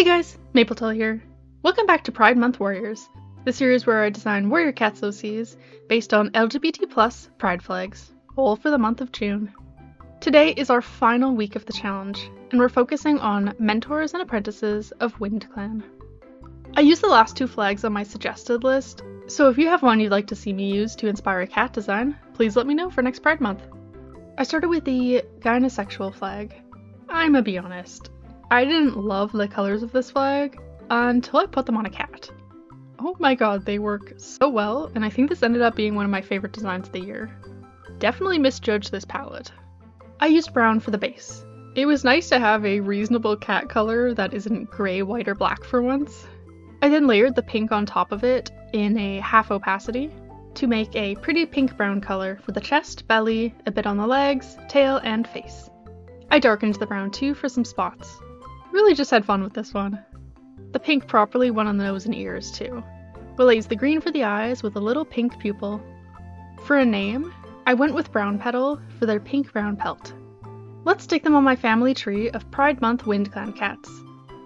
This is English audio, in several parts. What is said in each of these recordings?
Hey guys, Mapletail here. Welcome back to Pride Month Warriors, the series where I design warrior cat OCs based on LGBT+ pride flags, all for the month of June. Today is our final week of the challenge, and we're focusing on mentors and apprentices of Windclan. I used the last two flags on my suggested list, so if you have one you'd like to see me use to inspire a cat design, please let me know for next Pride Month. I started with the gynesexual flag. I'ma be honest, I didn't love the colors of this flag until I put them on a cat. Oh my god, they work so well, and I think this ended up being one of my favorite designs of the year. Definitely misjudged this palette. I used brown for the base. It was nice to have a reasonable cat color that isn't grey, white, or black for once. I then layered the pink on top of it in a half opacity to make a pretty pink-brown color for the chest, belly, a bit on the legs, tail, and face. I darkened the brown too for some spots. Really just had fun with this one. The pink properly went on the nose and ears too. We'll use the green for the eyes with a little pink pupil. For a name, I went with Brown Petal for their pink-brown pelt. Let's stick them on my family tree of Pride Month Windclan cats.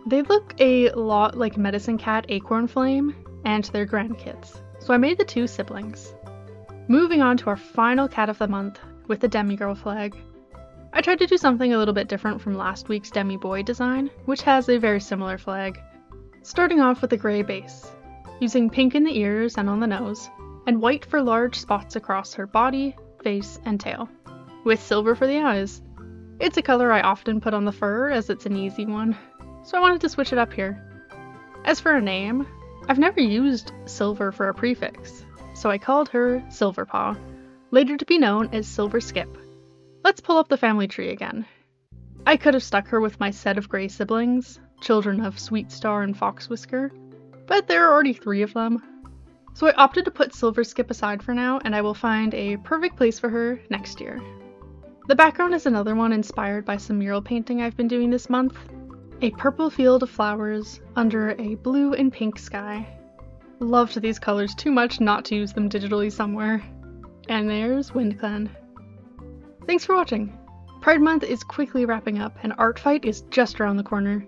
They look a lot like Medicine Cat Acorn Flame and their grandkids, so I made the two siblings. Moving on to our final cat of the month with the demigirl flag. I tried to do something a little bit different from last week's demi-boy design, which has a very similar flag. Starting off with a grey base, using pink in the ears and on the nose, and white for large spots across her body, face, and tail, with silver for the eyes. It's a color I often put on the fur as it's an easy one, so I wanted to switch it up here. As for a name, I've never used silver for a prefix, so I called her Silverpaw, later to be known as Silver Skip. Let's pull up the family tree again. I could have stuck her with my set of grey siblings, children of Sweet Star and Fox Whisker, but there are already 3 of them. So I opted to put Silver Skip aside for now, and I will find a perfect place for her next year. The background is another one inspired by some mural painting I've been doing this month. A purple field of flowers under a blue and pink sky. Loved these colors too much not to use them digitally somewhere. And there's Windclan. Thanks for watching. Pride Month is quickly wrapping up and Art Fight is just around the corner.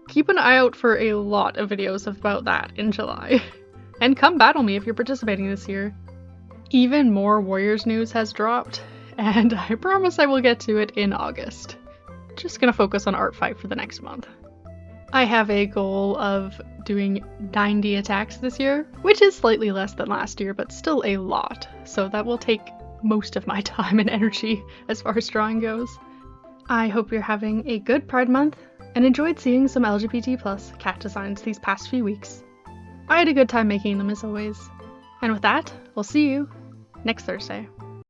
Keep an eye out for a lot of videos about that in July. And come battle me if you're participating this year. Even more Warriors news has dropped, and I promise I will get to it in August. Just gonna focus on Art Fight for the next month. I have a goal of doing 90 attacks this year, which is slightly less than last year, but still a lot, so that will take most of my time and energy as far as drawing goes. I hope you're having a good Pride Month and enjoyed seeing some LGBT+ cat designs these past few weeks. I had a good time making them as always. And with that, I'll see you next Thursday.